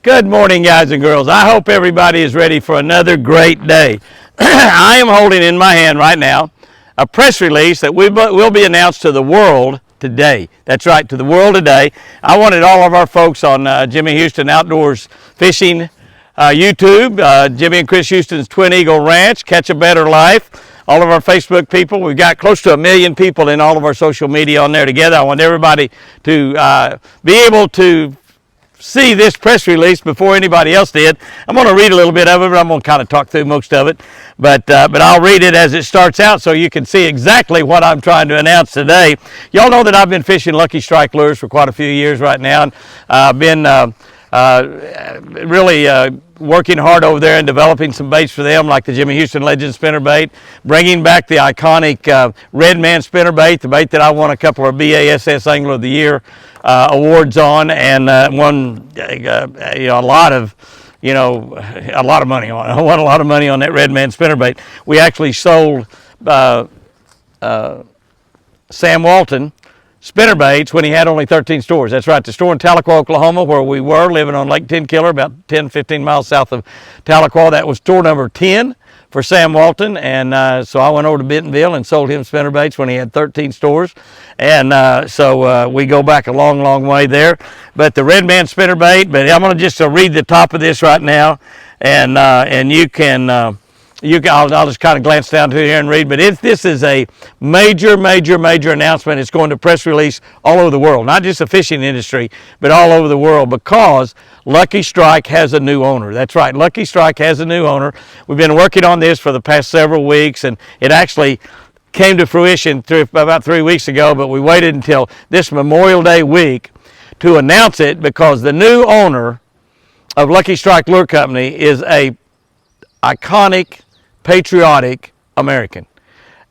Good morning, guys and girls. I hope everybody is ready for another great day. I am holding in my hand right now a press release that will be announced to the world today. That's right, to the world today. I wanted all of our folks on Jimmy Houston Outdoors Fishing YouTube, Jimmy and Chris Houston's Twin Eagle Ranch, Catch a Better Life, all of our Facebook people. We've got close to 1 million people in all of our social media on there together. I want everybody to be able to see this press release before anybody else did. I'm going to read a little bit of it, but I'm going to kind of talk through most of it. But I'll read it as it starts out so you can see exactly what I'm trying to announce today. Y'all know that I've been fishing Lucky Strike lures for quite a few years right now. And I've been really working hard over there and developing some baits for them, like the Jimmy Houston Legend spinnerbait, bringing back the iconic Red Man spinnerbait, the bait that I won a couple of BASS Angler of the Year awards on, and won a lot of money on. I won a lot of money on that Red Man spinnerbait. We actually sold Sam Walton spinnerbaits when he had only 13 stores. That's right, the store in Tahlequah, Oklahoma, where we were living on Lake Tenkiller, about 10-15 miles south of Tahlequah. That was store number 10 for Sam Walton, and so I went over to Bentonville and sold him spinnerbaits when he had 13 stores, and so we go back a long, long way there. But the Red Man spinnerbait, but I'm going to just read the top of this right now, and you can I'll just kind of glance down to here and read, but this is a major announcement. It's going to press release all over the world, not just the fishing industry, but all over the world, because Lucky Strike has a new owner. That's right, Lucky Strike has a new owner. We've been working on this for the past several weeks, and it actually came to fruition about 3 weeks ago, but we waited until this Memorial Day week to announce it, because the new owner of Lucky Strike Lure Company is a iconic, patriotic American.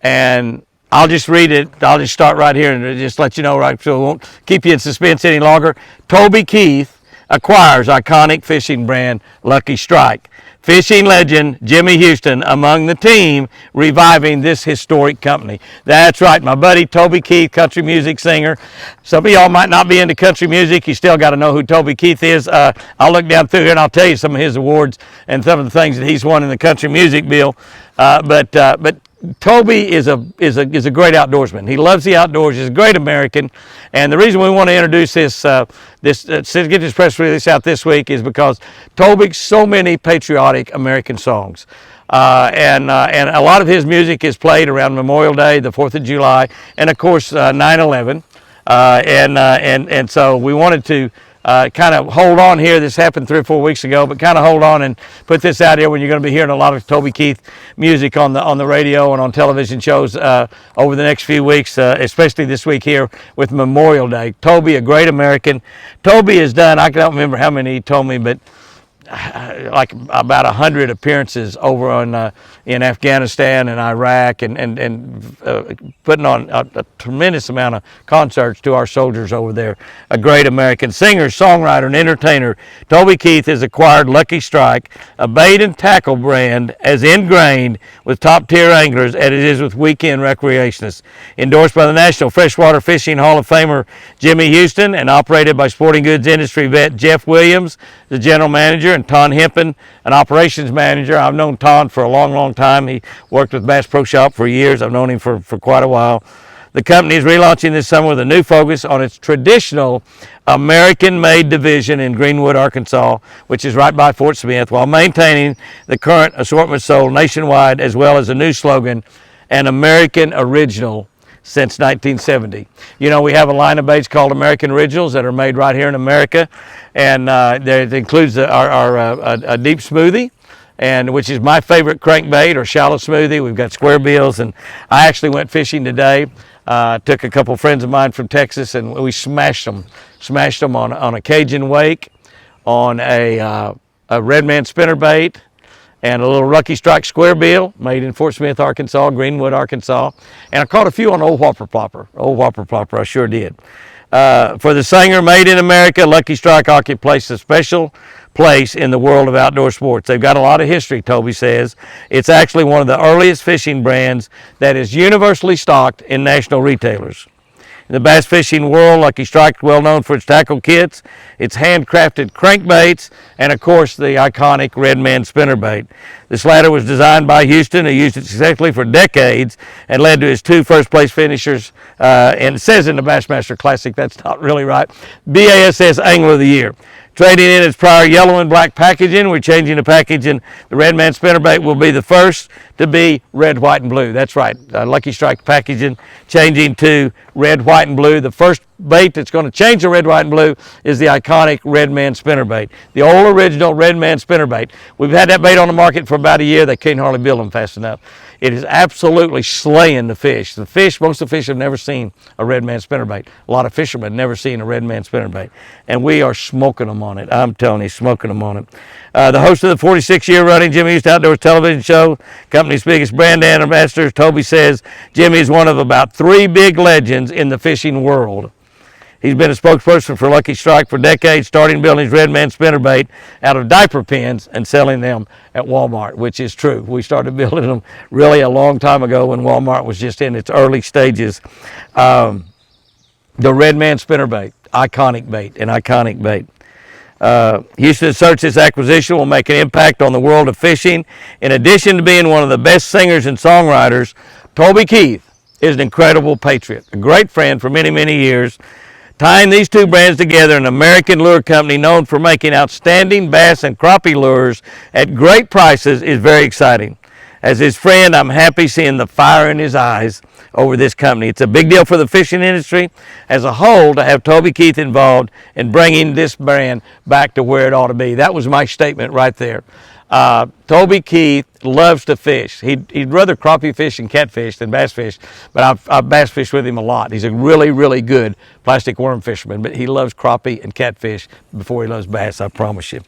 And I'll just read it. I'll just start right here and just let you know, right, so it won't keep you in suspense any longer. Toby Keith acquires iconic fishing brand Lucky Strike. Fishing legend Jimmy Houston among the team, reviving this historic company. That's right, my buddy Toby Keith, country music singer. Some of y'all might not be into country music. You still got to know who Toby Keith is. I'll look down through here and I'll tell you some of his awards and some of the things that he's won in the country music bill. But Toby is a great outdoorsman. He loves the outdoors. He's a great American, and the reason we want to introduce get this press release out this week is because Toby's so many patriotic American songs, and a lot of his music is played around Memorial Day, the 4th of July, and of course 9/11, and so we wanted to kind of hold on here. This happened 3 or 4 weeks ago, but kind of hold on and put this out here when you're going to be hearing a lot of Toby Keith music on the radio and on television shows over the next few weeks, especially this week here with Memorial Day. Toby, a great American. Toby has done, I don't remember how many he told me, but like about 100 appearances over in Afghanistan and Iraq, and putting on a tremendous amount of concerts to our soldiers over there. A great American singer, songwriter, and entertainer. Toby Keith has acquired Lucky Strike, a bait and tackle brand as ingrained with top-tier anglers as it is with weekend recreationists. Endorsed by the National Freshwater Fishing Hall of Famer Jimmy Houston and operated by sporting goods industry vet Jeff Williams, the general manager, and Ton Hempen, an operations manager. I've known Ton for a long, long time. He worked with Bass Pro Shop for years. I've known him for quite a while. The company is relaunching this summer with a new focus on its traditional American-made division in Greenwood, Arkansas, which is right by Fort Smith, while maintaining the current assortment sold nationwide, as well as a new slogan, an American original since 1970. You know, we have a line of baits called American Originals that are made right here in America, and it includes our deep smoothie, and which is my favorite crankbait, or shallow smoothie. We've got square bills, and I actually went fishing today. Took a couple friends of mine from Texas, and we smashed them on a Cajun wake, on a Red Man spinnerbait, and a little Lucky Strike square bill made in Fort Smith, Arkansas, Greenwood, Arkansas. And I caught a few on Old Whopper Plopper. Old Whopper Plopper, I sure did. For the singer, made in America, Lucky Strike occupies a special place in the world of outdoor sports. They've got a lot of history, Toby says. It's actually one of the earliest fishing brands that is universally stocked in national retailers. In the bass fishing world, Lucky Strike is well known for its tackle kits, its handcrafted crankbaits, and of course the iconic Redman spinnerbait. This latter was designed by Houston, who used it successfully for decades and led to his 2 first-place finishers. And it says in the Bassmaster Classic, that's not really right, BASS Angler of the Year. Trading in its prior yellow and black packaging, we're changing the packaging. The Redman spinnerbait will be the first to be red, white, and blue. That's right, Lucky Strike packaging changing to red, white, and blue. The first bait that's going to change the red, white, and blue is the iconic Redman spinnerbait, the old original Redman spinnerbait. We've had that bait on the market for about a year. They can't hardly build them fast enough. It is absolutely slaying the fish. Most of the fish have never seen a Redman spinnerbait. A lot of fishermen have never seen a Redman spinnerbait. And we are smoking them on it. I'm telling you, smoking them on it. The host of the 46-year running Jimmy East Outdoors television show, company's biggest brand ambassador, Toby says Jimmy is one of about 3 big legends in the fishing world. He's been a spokesperson for Lucky Strike for decades, starting building his Redman spinnerbait out of diaper pins and selling them at Walmart, which is true. We started building them really a long time ago when Walmart was just in its early stages. The Redman spinnerbait, iconic bait. Houston asserts this acquisition will make an impact on the world of fishing. In addition to being one of the best singers and songwriters, Toby Keith is an incredible patriot, a great friend for many, many years. Tying these 2 brands together, an American lure company known for making outstanding bass and crappie lures at great prices, is very exciting. As his friend, I'm happy seeing the fire in his eyes over this company. It's a big deal for the fishing industry as a whole to have Toby Keith involved in bringing this brand back to where it ought to be. That was my statement right there. Toby Keith loves to fish. He'd rather crappie fish and catfish than bass fish, but I've bass fished with him a lot. He's a really, really good plastic worm fisherman, but he loves crappie and catfish before he loves bass, I promise you.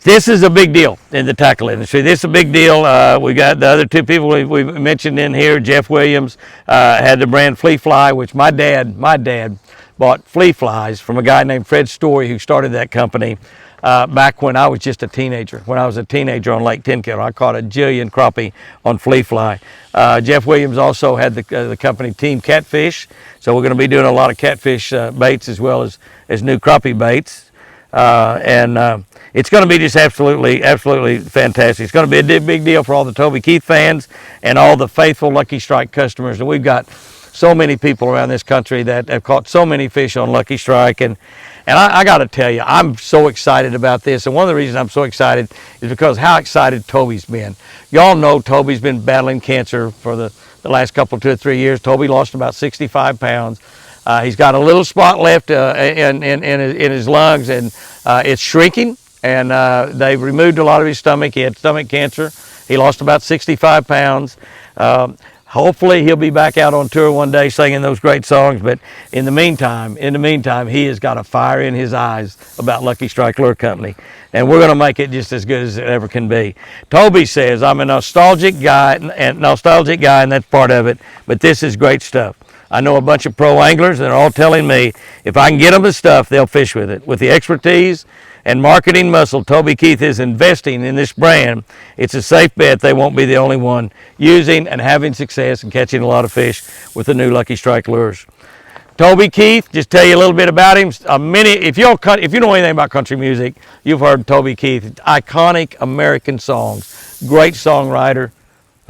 This is a big deal in the tackle industry. This is a big deal. We got the other 2 people we mentioned in here. Jeff Williams had the brand Flea Fly, which my dad bought flea flies from a guy named Fred Story, who started that company back when I was just a teenager. When I was a teenager on Lake Tenkiller, I caught a jillion crappie on flea fly. Jeff Williams also had the company Team Catfish, so we're going to be doing a lot of catfish baits as well as new crappie baits. It's going to be just absolutely fantastic. It's going to be a big deal for all the Toby Keith fans and all the faithful Lucky Strike customers. And we've got so many people around this country that have caught so many fish on Lucky Strike. And I got to tell you, I'm so excited about this. And one of the reasons I'm so excited is because how excited Toby's been. Y'all know Toby's been battling cancer for the last 2 or 3 years. Toby lost about 65 pounds. He's got a little spot left in his lungs, and it's shrinking. And they've removed a lot of his stomach. He had stomach cancer. He lost about 65 pounds. Hopefully he'll be back out on tour one day singing those great songs. But in the meantime, he has got a fire in his eyes about Lucky Strike Lure Company. And we're going to make it just as good as it ever can be. Toby says, I'm a nostalgic guy, and that's part of it. But this is great stuff. I know a bunch of pro anglers, and they're all telling me if I can get them the stuff, they'll fish with it. With the expertise and marketing muscle Toby Keith is investing in this brand, it's a safe bet they won't be the only one using and having success and catching a lot of fish with the new Lucky Strike lures. Toby Keith, just tell you a little bit about him. If you know anything about country music, you've heard Toby Keith. Iconic American songs, great songwriter.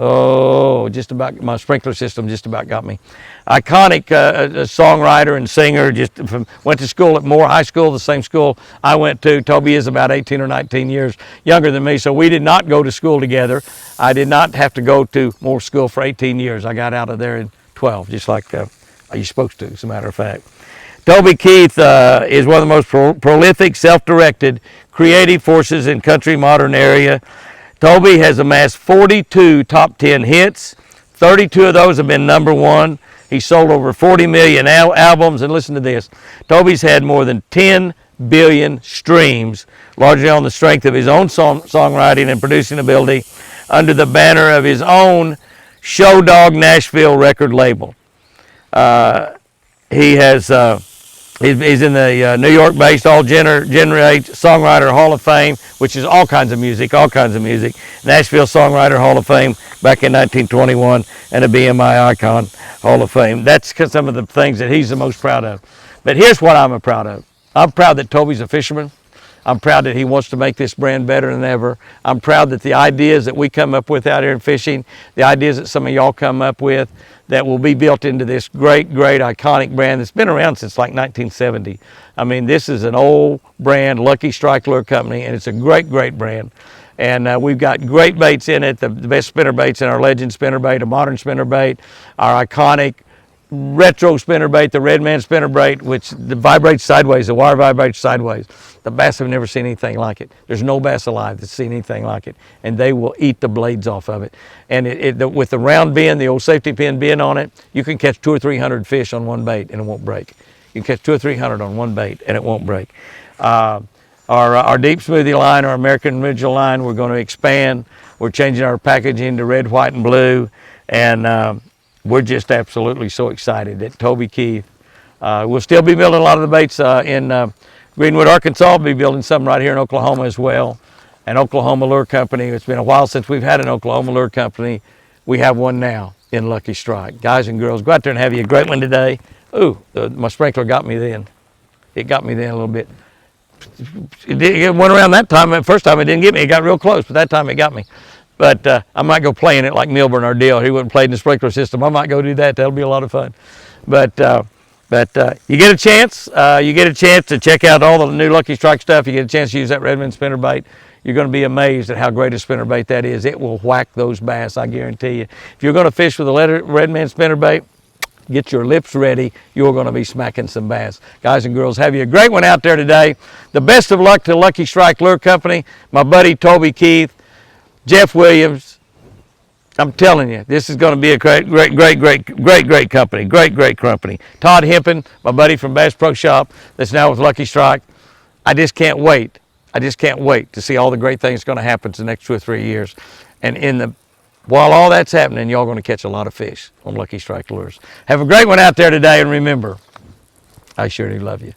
Oh, just about, my sprinkler system just about got me. Iconic songwriter and singer, went to school at Moore High School, the same school I went to. Toby is about 18 or 19 years younger than me, so we did not go to school together. I did not have to go to Moore School for 18 years. I got out of there in 12, just like you're supposed to, as a matter of fact. Toby Keith is one of the most prolific, self-directed, creative forces in country modern area. Toby has amassed 42 top 10 hits. 32 of those have been #1. He sold over 40 million albums, and listen to this. Toby's had more than 10 billion streams, largely on the strength of his own songwriting and producing ability under the banner of his own Show Dog Nashville record label. He has He's in the New York-based All Generate Songwriter Hall of Fame, which is all kinds of music. Nashville Songwriter Hall of Fame back in 1921, and a BMI Icon Hall of Fame. That's some of the things that he's the most proud of. But here's what I'm proud of. I'm proud that Toby's a fisherman. I'm proud that he wants to make this brand better than ever. I'm proud that the ideas that we come up with out here in fishing, the ideas that some of y'all come up with, that will be built into this great, great iconic brand that's been around since like 1970. I mean, this is an old brand, Lucky Strike Lure Company, and it's a great, great brand. And we've got great baits in it, the best spinner baits in our Legend spinnerbait, a modern spinnerbait, our iconic retro spinnerbait, the Redman spinnerbait, which vibrates sideways, the wire vibrates sideways. The bass have never seen anything like it. There's no bass alive that's seen anything like it, and they will eat the blades off of it. And with the round bend, the old safety pin bend on it, you can catch 200 or 300 fish on one bait and it won't break. You can catch 200 or 300 on one bait and it won't break. Our deep smoothie line, our American Original line, we're going to expand. We're changing our packaging to red, white, and blue, and we're just absolutely so excited that Toby Keith will still be building a lot of the baits in Greenwood, Arkansas. We'll be building some right here in Oklahoma as well. An Oklahoma Lure Company. It's been a while since we've had an Oklahoma Lure Company. We have one now in Lucky Strike. Guys and girls, go out there and have you a great one today. Ooh, my sprinkler got me then. It got me then a little bit. It went around that time. The first time it didn't get me. It got real close, but that time it got me. But I might go play in it like Milburn or Dale. He wouldn't play in the sprinkler system. I might go do that. That'll be a lot of fun. But you get a chance. You get a chance to check out all the new Lucky Strike stuff. You get a chance to use that Redman spinnerbait. You're going to be amazed at how great a spinnerbait that is. It will whack those bass, I guarantee you. If you're going to fish with a Redman spinnerbait, get your lips ready. You're going to be smacking some bass. Guys and girls, have you a great one out there today. The best of luck to Lucky Strike Lure Company, my buddy Toby Keith, Jeff Williams. I'm telling you, this is going to be a great company. Great company. Todd Hempen, my buddy from Bass Pro Shop, that's now with Lucky Strike. I just can't wait. To see all the great things going to happen in the next 2 or 3 years. And while all that's happening, y'all going to catch a lot of fish on Lucky Strike Lures. Have a great one out there today, and remember, I sure do love you.